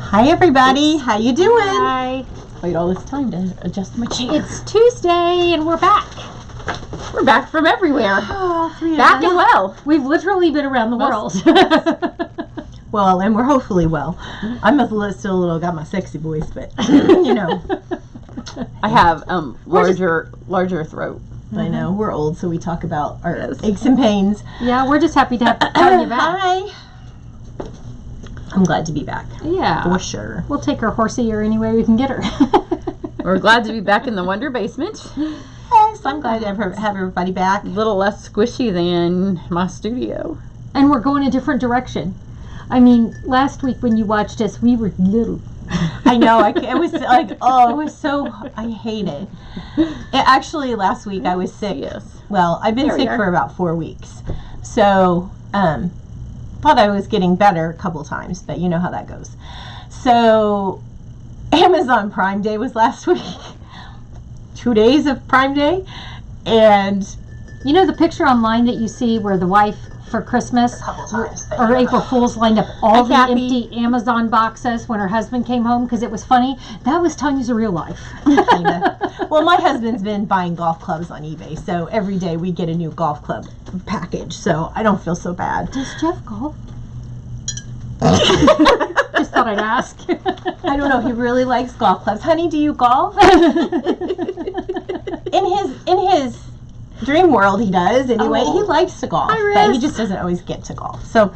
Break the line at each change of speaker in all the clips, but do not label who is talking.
Hi everybody, how you doing?
Hi.
Wait all this time to adjust my chair.
It's Tuesday and we're back.
We're back from everywhere.
Oh,
Back and well.
We've literally been around the world.
Well, and we're hopefully well. I'm still a little got my sexy voice, but you know.
I have larger throat.
I know, we're old, so we talk about our aches and pains.
Yeah, we're just happy to have you back.
Hi. I'm glad to be back.
Yeah.
For sure.
We'll take her horsey here any way we can get her.
We're glad to be back in the Wonder Basement.
Yes, I'm glad to have everybody back.
A little less squishy than my studio.
And we're going a different direction. I mean, last week when you watched us, we were little.
I know. It was like, oh, it was so. I hate it. Actually, last week I was sick.
Yes.
Well, I've been sick for about 4 weeks, so thought I was getting better a couple times, but you know how that goes. So, Amazon Prime Day was last week. 2 days of Prime Day, and
you know the picture online that you see where the wife for Christmas or April Fool's lined up all the empty Amazon boxes when her husband came home because it was funny? That was Tanya's real life.
Well, my husband's been buying golf clubs on eBay, so every day we get a new golf club package, so I don't feel so bad.
Does Jeff golf? Just thought I'd ask.
I don't know if he really likes golf clubs. Honey, do you golf? In his dream world, he does. Anyway, he likes to golf, but he just doesn't always get to golf. So,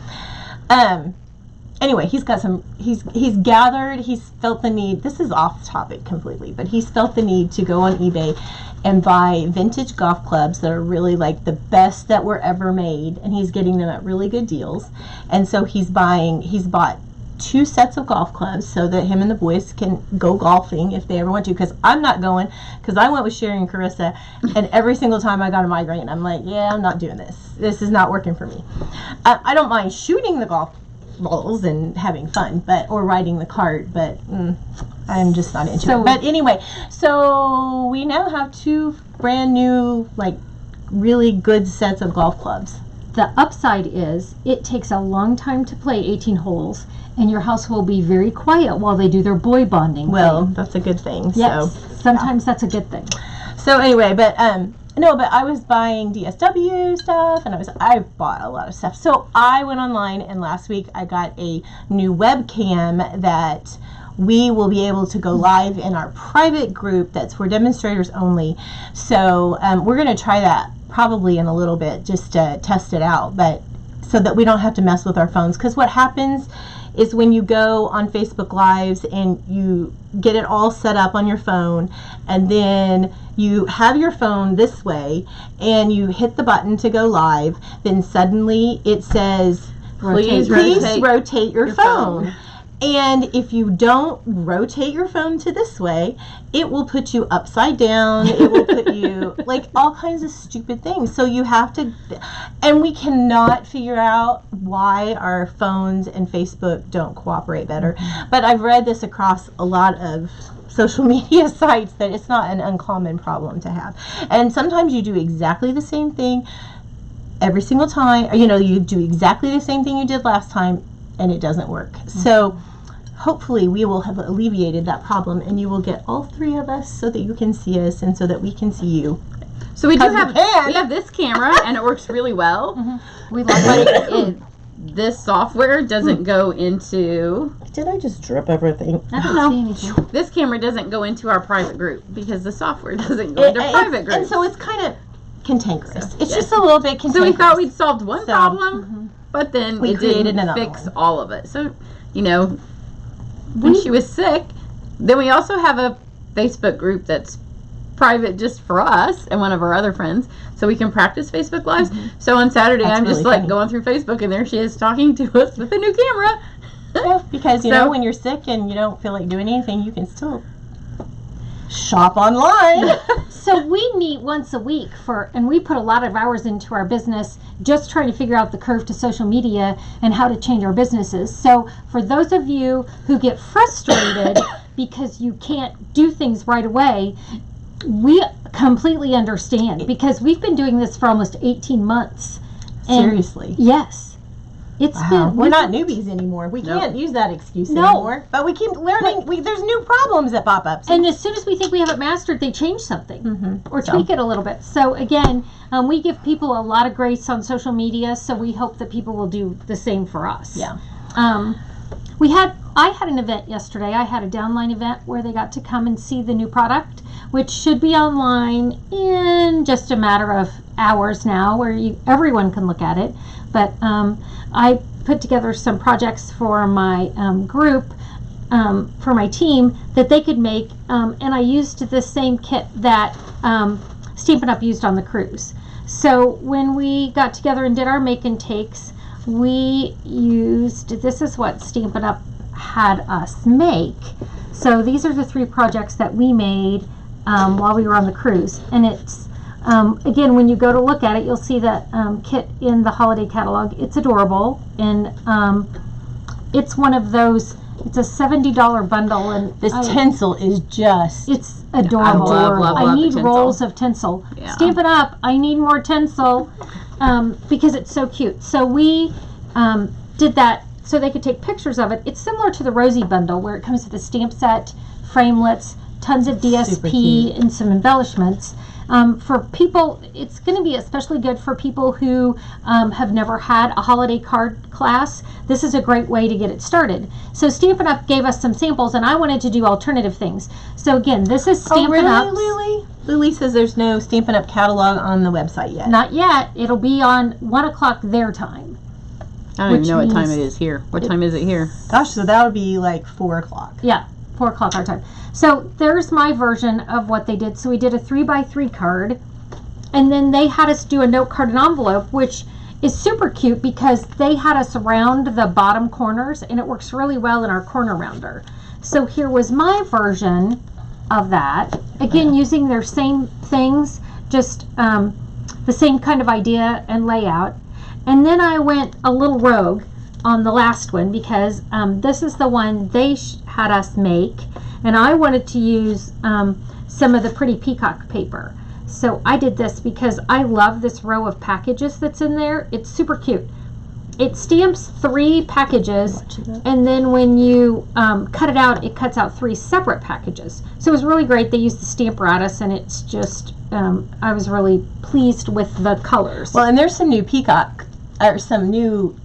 anyway, he's gathered. He's felt the need. This is off topic completely, but he's felt the need to go on eBay and buy vintage golf clubs that are really like the best that were ever made, and he's getting them at really good deals. And so he's bought 2 sets of golf clubs so that him and the boys can go golfing if they ever want to, because I'm not going, because I went with Sherry and Carissa, and every single time I got a migraine, I'm like, yeah, I'm not doing this. This is not working for me. I don't mind shooting the golf balls and having fun, or riding the cart, but I'm just not into it. But anyway, so we now have 2 brand new, like, really good sets of golf clubs.
The upside is it takes a long time to play 18 holes, and your house will be very quiet while they do their boy bonding.
Well, that's a good thing.
Yes,
so
sometimes that's a good thing.
So anyway, but I was buying DSW stuff, and I bought a lot of stuff. So I went online, and last week I got a new webcam that we will be able to go live in our private group that's for demonstrators only. So we're going to try that probably in a little bit just to test it out, but so that we don't have to mess with our phones. Because what happens is when you go on Facebook Lives and you get it all set up on your phone, and then you have your phone this way and you hit the button to go live, then suddenly it says, please rotate your phone. And if you don't rotate your phone to this way, it will put you upside down. It will put you like all kinds of stupid things. So you have to, and we cannot figure out why our phones and Facebook don't cooperate better. But I've read this across a lot of social media sites that it's not an uncommon problem to have. And sometimes you do exactly the same thing every single time. You know, you do exactly the same thing you did last time, and it doesn't work. So hopefully we will have alleviated that problem, and you will get all 3 of us so that you can see us and so that we can see you.
So we have this camera, and it works really well.
We like
it. This software doesn't go into...
Did I just drip everything?
I don't see anything.
This camera doesn't go into our private group because the software doesn't go into private groups.
And so it's kind of cantankerous. It's just a little bit cantankerous.
So we thought we'd solved one problem, but then
we
didn't fix all of it. So, you know, when she was sick, then we also have a Facebook group that's private just for us and one of our other friends, so we can practice Facebook Lives. So on Saturday, I'm just like going through Facebook, and there she is talking to us with a new camera.
Yeah, because you know, when you're sick and you don't feel like doing anything, you can still shop online.
So we meet once a week and we put a lot of hours into our business just trying to figure out the curve to social media and how to change our businesses. So for those of you who get frustrated because you can't do things right away, we completely understand, because we've been doing this for almost 18 months.
Seriously?
Yes. It's
Wow.
been
We're not newbies anymore. We
Nope.
can't use that excuse
No.
anymore. But we keep learning. There's new problems that pop up. So
And as soon as we think we have it mastered, they change something or
So.
tweak it a little bit. So again, we give people a lot of grace on social media, so we hope that people will do the same for us.
Yeah.
I had an event yesterday. I had a downline event where they got to come and see the new product, which should be online in just a matter of hours now, where everyone can look at it. But I put together some projects for my group, for my team, that they could make, and I used the same kit that Stampin' Up! Used on the cruise. So when we got together and did our make and takes, we used, this is what Stampin' Up! Had us make. So these are the 3 projects that we made while we were on the cruise. And it's, again, when you go to look at it, you'll see that kit in the holiday catalog. It's adorable, and it's one of those, it's a $70 bundle, and
this tinsel is just.
it's adorable.
love
I
the
need
tinsel.
rolls of tinsel.
Yeah.
Stampin' Up! I need more tinsel because it's so cute. So we did that so they could take pictures of it. It's similar to the Rosie bundle, where it comes with a stamp set, framelits, tons of
Super
DSP,
cute.
and some embellishments. For people, it's going to be especially good for people who have never had a holiday card class. This is a great way to get it started. So Stampin' Up! Gave us some samples, and I wanted to do alternative things. So again, this is Stampin' Up!
Lily? Lily says there's no Stampin' Up! Catalog on the website yet.
Not yet. It'll be on 1 o'clock their time.
I don't even
Which
know what time
means
it is here. What time is it here?
Gosh, so that would be like 4 o'clock.
Yeah, 4 o'clock our time. So there's my version of what they did. So we did a 3x3 card, and then they had us do a note card and envelope, which is super cute because they had us round the bottom corners, and it works really well in our corner rounder. So here was my version of that. Again, using their same things, just the same kind of idea and layout. And then I went a little rogue on the last one because this is the one they had us make, and I wanted to use some of the pretty peacock paper. So I did this because I love this row of packages that's in there. It's super cute. It stamps 3 packages, and then when you cut it out, it cuts out 3 separate packages. So it was really great. They used the Stamparatus, and it's just, I was really pleased with the colors.
Well, and there's some new peacock, or some new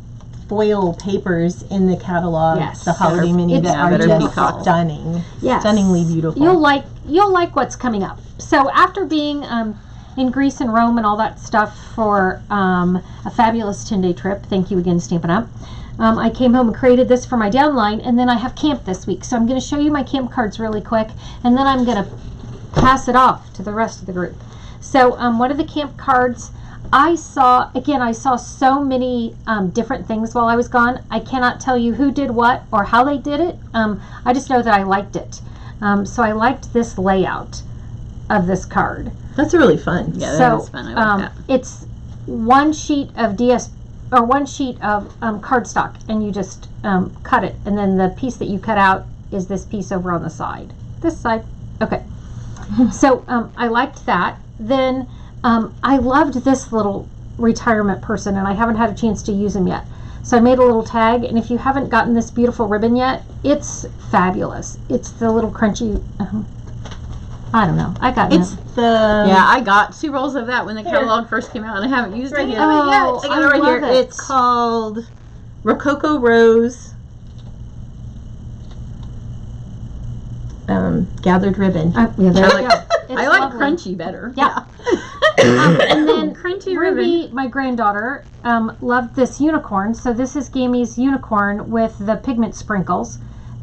foil papers in the catalog.
Yes.
The holiday mini that are
that are
just
peacock.
stunning.
Yes.
Stunningly beautiful.
You'll like what's coming up. So after being in Greece and Rome and all that stuff for a fabulous 10-day trip, thank you again, Stampin' Up!, I came home and created this for my downline, and then I have camp this week. So I'm going to show you my camp cards really quick, and then I'm going to pass it off to the rest of the group. So one of the camp cards, I saw so many different things while I was gone. I cannot tell you who did what or how they did it. I just know that I liked it. So I liked this layout of this card.
That's really fun.
Yeah, that is fun. I like that.
It's one sheet of cardstock, and you just cut it, and then the piece that you cut out is this piece over on the side. This side. Okay. So I liked that. Then I loved this little retirement person, and I haven't had a chance to use him yet. So I made a little tag, and if you haven't gotten this beautiful ribbon yet, it's fabulous. It's the little crunchy, I don't know. I got
It's the...
Yeah, I got 2 rolls of that when the catalog first came out, and I haven't used it yet.
Oh,
I got it right
love
here.
it.
It's called Rococo Rose Gathered Ribbon.
Yeah, there you go. It's
I like
lovely.
crunchy better.
Yeah. And then
Crunchy
Ruby,
ribbon.
my granddaughter, loved this unicorn. So this is Gammy's unicorn with the pigment sprinkles.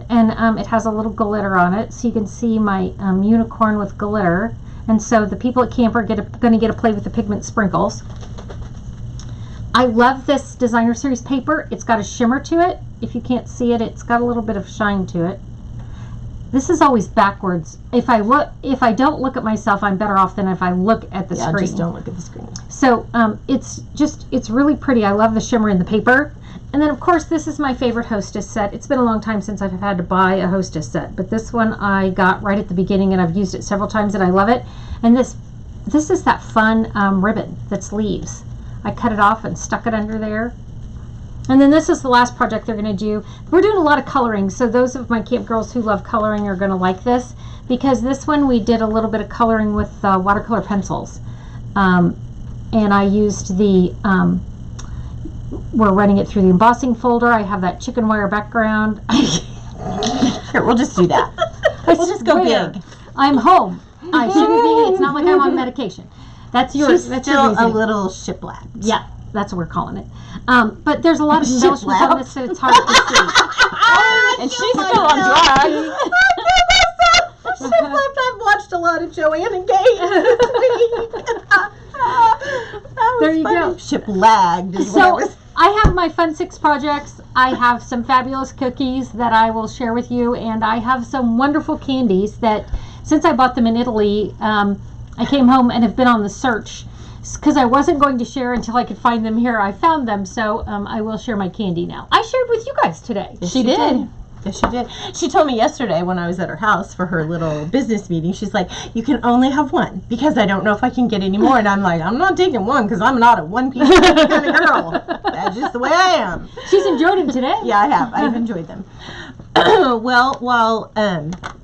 And it has a little glitter on it. So you can see my unicorn with glitter. And so the people at camp are going to get to play with the pigment sprinkles. I love this designer series paper. It's got a shimmer to it. If you can't see it, it's got a little bit of shine to it. This is always backwards. If I don't look at myself, I'm better off than if I look at the screen.
Just don't look at the screen.
So it's really pretty. I love the shimmer in the paper. And then of course this is my favorite Hostess set. It's been a long time since I've had to buy a Hostess set, but this one I got right at the beginning, and I've used it several times and I love it. And this is that fun ribbon that's leaves. I cut it off and stuck it under there. And then this is the last project they're going to do. We're doing a lot of coloring, so those of my camp girls who love coloring are going to like this, because this one we did a little bit of coloring with watercolor pencils. And I used the, we're running it through the embossing folder. I have that chicken wire background.
Here, we'll just do that. We'll just go big.
I'm home. I shouldn't be. It's not like I'm on medication. That's yours.
She's
that's
still
your reasoning.
a little shiplap.
Yeah, that's what we're calling it. But there's a lot of embellishments on this, so it's hard to see.
And she's still on drugs.
Shiplap, I've watched a lot of Joanne and Gabe this week.
There you go.
Shiplagged is what
So
it was.
I have my Fun 6 projects. I have some fabulous cookies that I will share with you, and I have some wonderful candies that, since I bought them in Italy, I came home and have been on the search because I wasn't going to share until I could find them here. I found them, so I will share my candy now. I shared with you guys today.
Yes, she did. Yes, she did. She told me yesterday when I was at her house for her little business meeting, she's like, you can only have one because I don't know if I can get any more. And I'm like, I'm not taking one because I'm not a one-piece kind of girl. That's just the way I am.
She's enjoyed them today.
Yeah, I have. I've enjoyed them. Well, while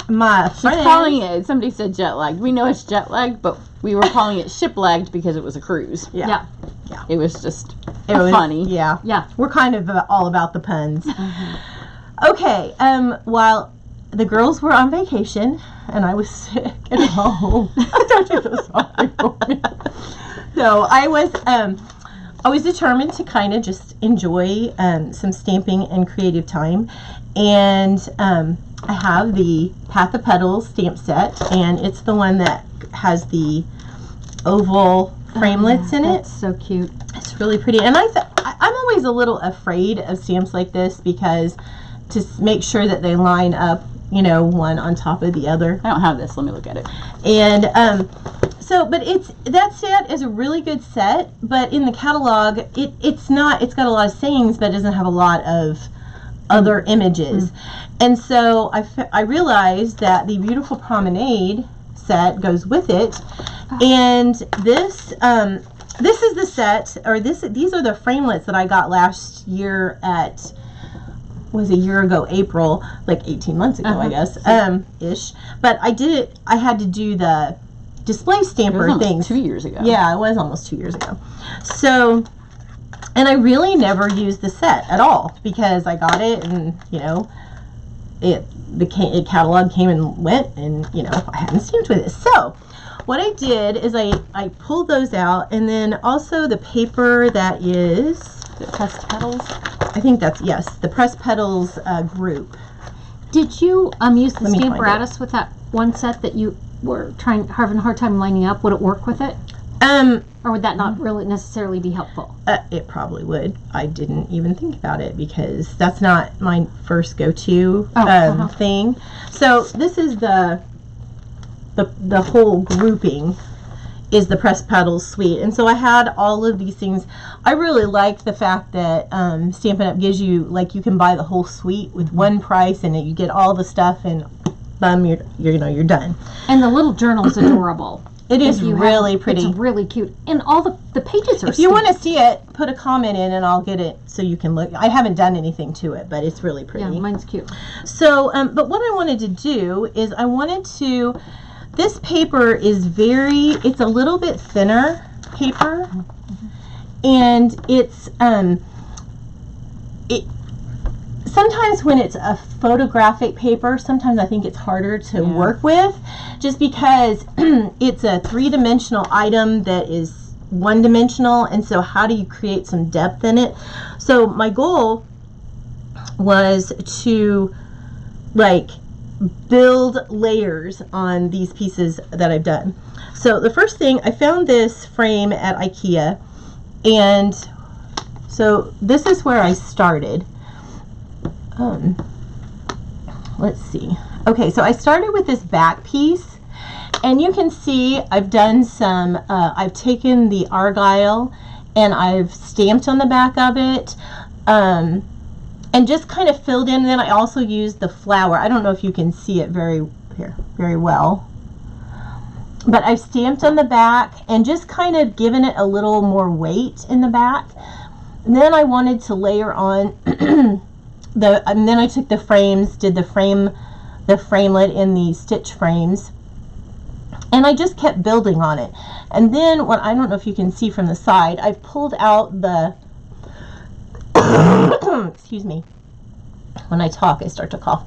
my friend...
She's calling it, somebody said jet lagged. We know it's jet lagged, but we were calling it ship lagged because it was a cruise.
Yeah.
It was just
It was
funny.
Yeah.
Yeah.
We're kind of all about the puns. Okay, while the girls were on vacation and I was sick at home, don't you feel sorry for me? So I was determined to kind of just enjoy some stamping and creative time, and I have the Path of Petals stamp set, and it's the one that has the oval framelits in it.
That's so cute.
It's really pretty, and I'm always a little afraid of stamps like this because to make sure that they line up, you know, one on top of the other.
I don't have this. Let me look at it.
And but that set is a really good set, but in the catalog it's got a lot of sayings, but it doesn't have a lot of other images. And so I realized that the Beautiful Promenade set goes with it, and this is the set, or these are the framelits that I got last year at, was a year ago, April, like 18 months ago, I guess, ish. But I had to do the display stamper things
2 years ago.
Yeah, it was almost 2 years ago. So, and I really never used the set at all because I got it, and you know, the catalog came and went, and you know, I hadn't stamped with it. So what I did is I pulled those out, and then also the paper that is
The Pressed Petals.
I think that's, yes, the Press Petals group.
Did you use the
Let me find
Stamparatus with that one set that you were having a hard time lining up? Would it work with it? Or would that not really necessarily be helpful?
It probably would. I didn't even think about it because that's not my first go-to thing. So this is the whole grouping is the Press Petals suite, and so I had all of these things. I really like the fact that Stampin' Up! Gives you, like, you can buy the whole suite with one price, and you get all the stuff, and boom, you're done.
And the little journal's adorable.
It is really pretty.
It's really cute, and all the pages are.
If you want to see it, put a comment in, and I'll get it so you can look. I haven't done anything to it, but it's really pretty.
Yeah, mine's cute.
So, but what I wanted to do is this paper is it's a little bit thinner paper, and it's sometimes when it's a photographic paper, sometimes I think it's harder to work with, just because it's a three-dimensional item that is one-dimensional, and so how do you create some depth in it? So my goal was to build layers on these pieces that I've done. So the first thing, I found this frame at IKEA, and so this is where I started. Let's see. Okay, so I started with this back piece, and you can see I've done some, I've taken the argyle and I've stamped on the back of it, and just kind of filled in. And then I also used the flower. I don't know if you can see it very well, but I've stamped on the back and just kind of given it a little more weight in the back. And then I wanted to layer on and then I took the frames, did the framelit in the stitch frames, and I just kept building on it. And then what, I don't know if you can see from the side, I pulled out the excuse me, when I talk I start to cough.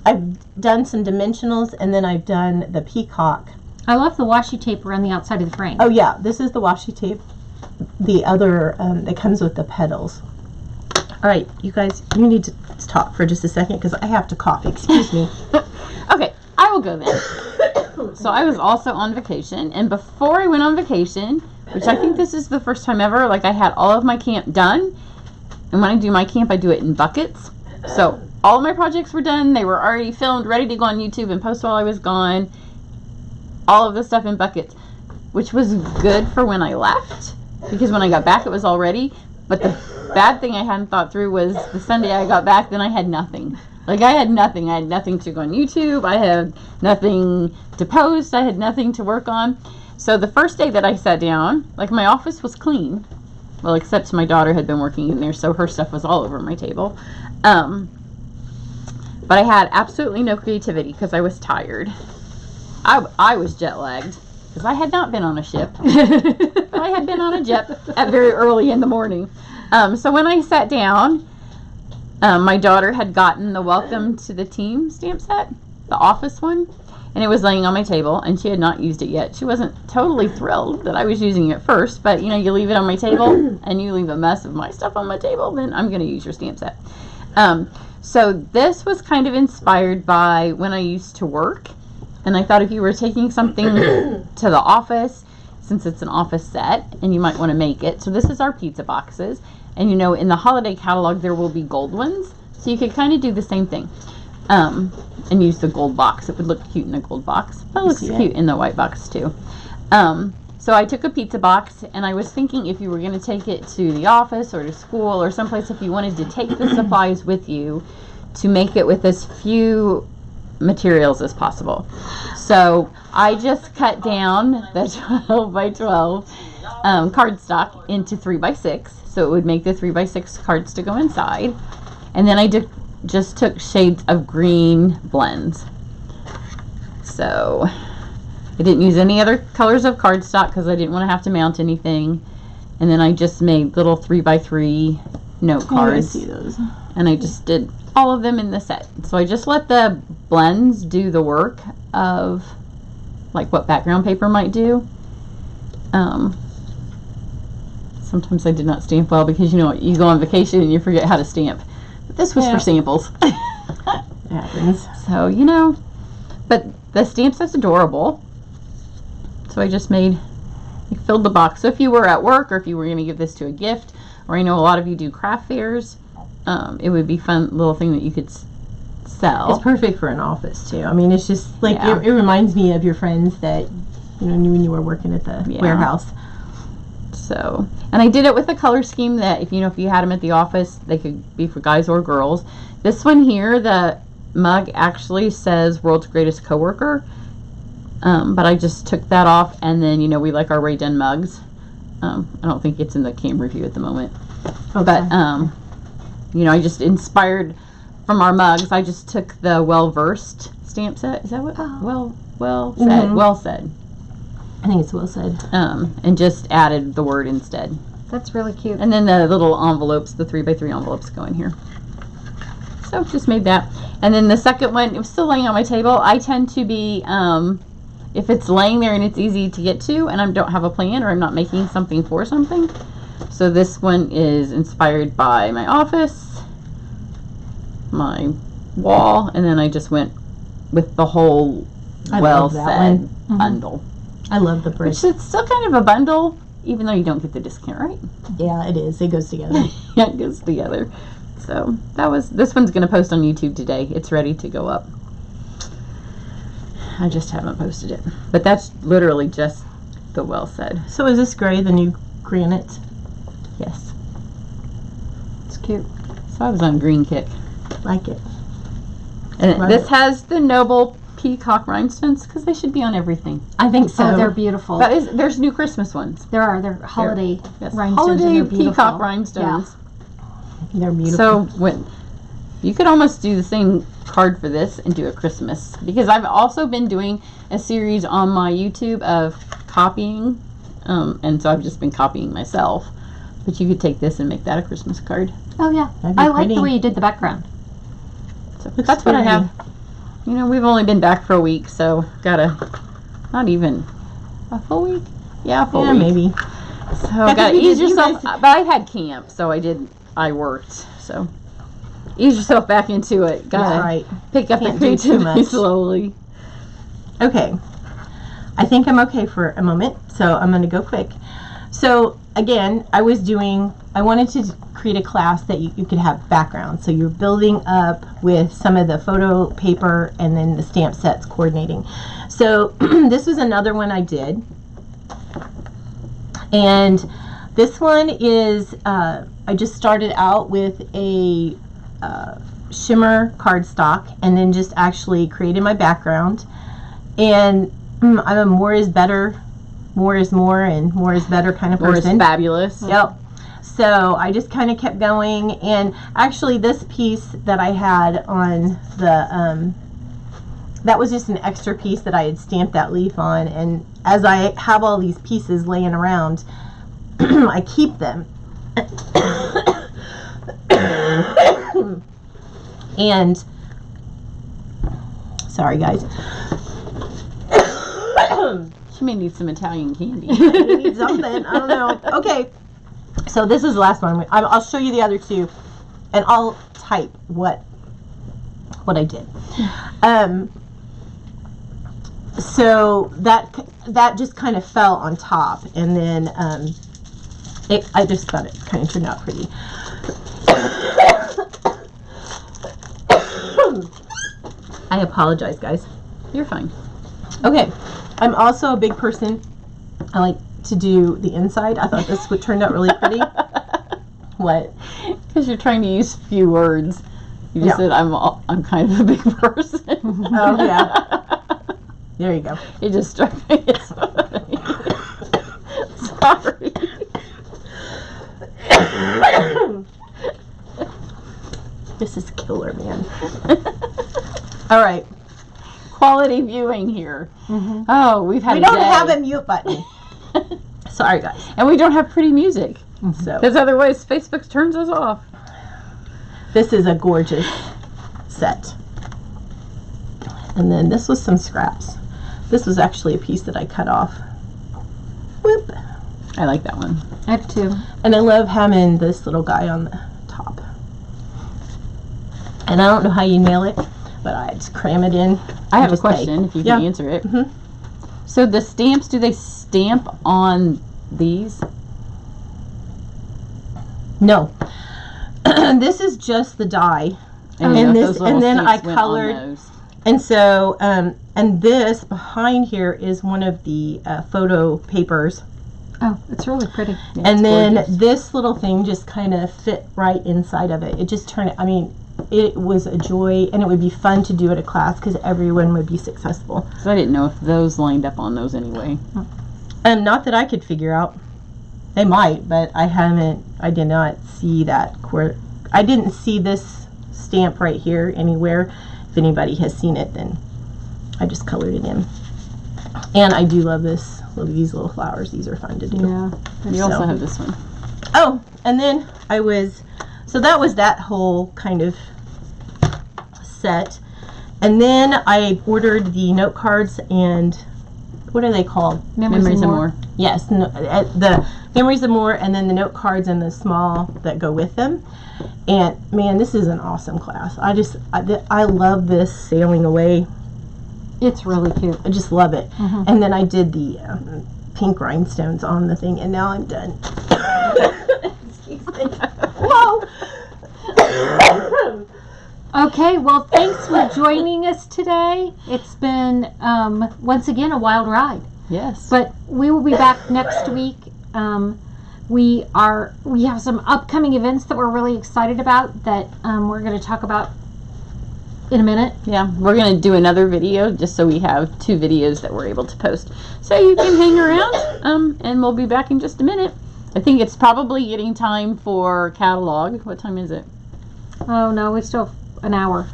I've done some dimensionals, and then I've done the peacock.
I love the washi tape around the outside of the frame.
Oh yeah, this is the washi tape. The other that comes with the petals. All right, you guys, you need to talk for just a second because I have to cough. Excuse me.
Okay, I will go then. So I was also on vacation, and before I went on vacation, which I think this is the first time ever, like I had all of my camp done, and when I do my camp, I do it in buckets. So all of my projects were done. They were already filmed, ready to go on YouTube and post while I was gone. All of the stuff in buckets, which was good for when I left, because when I got back, it was all ready. But the bad thing I hadn't thought through was the Sunday I got back, then I had nothing. Like, I had nothing. I had nothing to go on YouTube. I had nothing to post. I had nothing to work on. So the first day that I sat down, like, my office was clean. Well, except my daughter had been working in there, so her stuff was all over my table. But I had absolutely no creativity because I was tired. I was jet lagged because I had not been on a ship. But I had been on a jet at very early in the morning. So when I sat down, my daughter had gotten the Welcome to the Team stamp set, the office one, and it was laying on my table, and she had not used it yet. She wasn't totally thrilled that I was using it first, but you know, you leave it on my table and you leave a mess of my stuff on my table, then I'm going to use your stamp set. So this was kind of inspired by when I used to work, and I thought if you were taking something to the office, since it's an office set, and you might want to make it. So this is our pizza boxes, and you know, in the holiday catalog there will be gold ones, so you could kind of do the same thing, and use the gold box. It would look cute in a gold box, but it looks cute in the white box too. So I took a pizza box, and I was thinking if you were going to take it to the office or to school or someplace, if you wanted to take the supplies with you, to make it with as few materials as possible. So I just cut down the 12 by 12 cardstock into 3 by 6, so it would make the 3 by 6 cards to go inside. And then I just took shades of green blends. So I didn't use any other colors of cardstock because I didn't want to have to mount anything. And then I just made little 3 by 3 note cards.
I see those.
And I just did all of them in the set. So I just let the blends do the work of like what background paper might do. Sometimes I did not stamp well because, you know, you go on vacation and you forget how to stamp. But this was for samples.
It happens.
So, you know, but the stamp set's adorable. So I just filled the box. So if you were at work, or if you were going to give this to a gift, or I know a lot of you do craft fairs, it would be a fun little thing that you could sell.
It's perfect for an office too. I mean, it's just like it reminds me of your friends that you know knew when you were working at the warehouse.
So, and I did it with a color scheme that if you had them at the office, they could be for guys or girls. This one here, the mug actually says World's Greatest Coworker, but I just took that off, and then you know we like our Ray Dunn mugs. I don't think it's in the cam review at the moment, but you know, I just inspired from our mugs. I just took the Well Versed stamp set. Is that what? Well said. Well said.
I think it's well said.
And just added the word instead.
That's really cute.
And then the little envelopes, the 3 by 3 envelopes go in here. So just made that. And then the second one, it was still laying on my table. I tend to be, if it's laying there and it's easy to get to, and I don't have a plan or I'm not making something for something. So this one is inspired by my office, my wall, and then I just went with the whole Well Said bundle.
I love the bridge.
Which it's still kind of a bundle, even though you don't get the discount, right?
Yeah, it is. It goes together.
Yeah, it goes together. So this one's going to post on YouTube today. It's ready to go up. I just haven't posted it. But that's literally just the Well Said.
So is this gray the new granite?
Yes.
It's cute.
So I was on green kick.
Like it.
And this has the Noble peacock rhinestones because they should be on everything.
I think so.
Oh, they're beautiful.
There's new Christmas ones.
They're holiday
Yes.
rhinestones.
Holiday
and they're beautiful.
peacock rhinestones.
They're beautiful.
So when you could almost do the same card for this and do a Christmas, because I've also been doing a series on my YouTube of copying, and so I've just been copying myself. But you could take this and make that a Christmas card.
Oh yeah,
That'd be
I like
pretty.
the way you did the background.
So
Looks
that's what I
pretty.
have. You know, we've only been back for a week, so not even a full week. Yeah, a full
Yeah,
week.
maybe.
So
Yeah, 'cause
gotta
you
ease
did- you
yourself.
guys-
But I had camp, so I worked. So ease yourself back into it. Gotta
That's right.
pick up
Can't
the
do too
creativity
much.
slowly.
Okay. I think I'm okay for a moment, so I'm going to go quick. So again, I wanted to create a class that you could have background. So you're building up with some of the photo paper and then the stamp sets coordinating. So this was another one I did. And this one is, I just started out with a shimmer cardstock and then just actually created my background. And I'm a more is better, more is more, and more is better kind of
Or it's
person.
fabulous.
Yep. So I just kind of kept going, and actually this piece that I had on the, that was just an extra piece that I had stamped that leaf on, and as I have all these pieces laying around, I keep them. And, sorry guys.
She may need some Italian candy.
You need something. I don't know. Okay. So this is the last one. I'll show you the other two, and I'll type what I did. So that just kind of fell on top, and then I just thought it kind of turned out pretty. I apologize, guys.
You're fine.
Okay, I'm also a big person. I like to do the inside. I thought this would turn out really pretty. What?
Because you're trying to use few words. You just
Yeah.
said I'm kind of a big person.
Oh yeah. There you go.
It just struck me. Sorry.
This is killer, man. All right.
Quality viewing here.
Mm-hmm.
Oh, we've had
We
a
don't
day.
have a mute button. Sorry, guys.
And we don't have pretty music.
So
Because otherwise Facebook turns us off.
this is a gorgeous set. And then this was some scraps. This was actually a piece that I cut off. Whoop.
I like that one.
I have two.
And I love having this little guy on the top. And I don't know how you nail it, but I just cram it in.
I have a
Just bake.
question if you
Yeah.
can answer it.
Mhm.
So the stamps, do they stamp on these?
No. This is just the die.
And,
And
those
this-
little
and then I
stamps went on
colored-
those.
And so, and this behind here is one of the photo papers.
Oh, it's really pretty.
Yeah,
And
it's
then
gorgeous.
this little thing just kind of fit right inside of it. It just turned, I mean, it was a joy, and it would be fun to do at a class because everyone would be successful.
So I didn't know if those lined up on those anyway.
Not that I could figure out. They might, but I did not see that. I didn't see this stamp right here anywhere. If anybody has seen it, then I just colored it in. And I do love these little flowers. These are fun to do.
Yeah.
You also
So-
have this one.
Oh, and then so that was that whole kind of set. And then I ordered the note cards and, what are they called?
Memories and more.
Yes, the Memories of More, and then the note cards and the small that go with them. And man, this is an awesome class. I love this sailing away.
It's really cute.
I just love it.
Mhm.
And then I did the pink rhinestones on the thing, and now I'm done. Excuse me. Whoa.
Okay, well, thanks for joining us today. It's been, once again, a wild ride.
Yes.
But we will be back next week. We have some upcoming events that we're really excited about that we're going to talk about in a minute.
Yeah, we're going to do another video just so we have 2 videos that we're able to post. So you can hang around, and we'll be back in just a minute. I think it's probably getting time for catalog. What time is it?
Oh no, we still have an hour.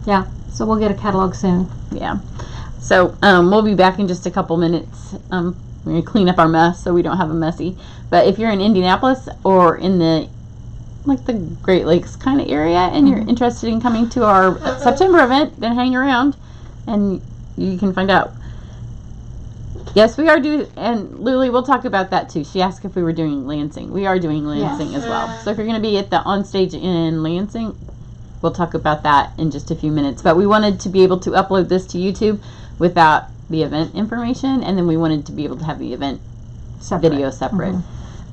Yeah, so we'll get a catalog soon.
Yeah. So we'll be back in just a couple minutes. We're going to clean up our mess so we don't have a messy. But if you're in Indianapolis or in the Great Lakes kind of area and you're interested in coming to our September event, then hang around and you can find out. Yes, we are doing, and Lily, we'll talk about that too. She asked if we were doing Lansing. We are doing Lansing as well. So if you're going to be at the on stage in Lansing, we'll talk about that in just a few minutes. But we wanted to be able to upload this to YouTube without the event information, and then we wanted to be able to have the event video separate.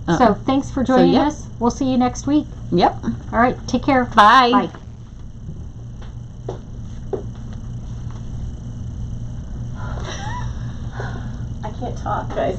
So thanks for joining us. We'll see you next week.
Yep.
All right, take care.
Bye.
Bye.
I can't talk, guys.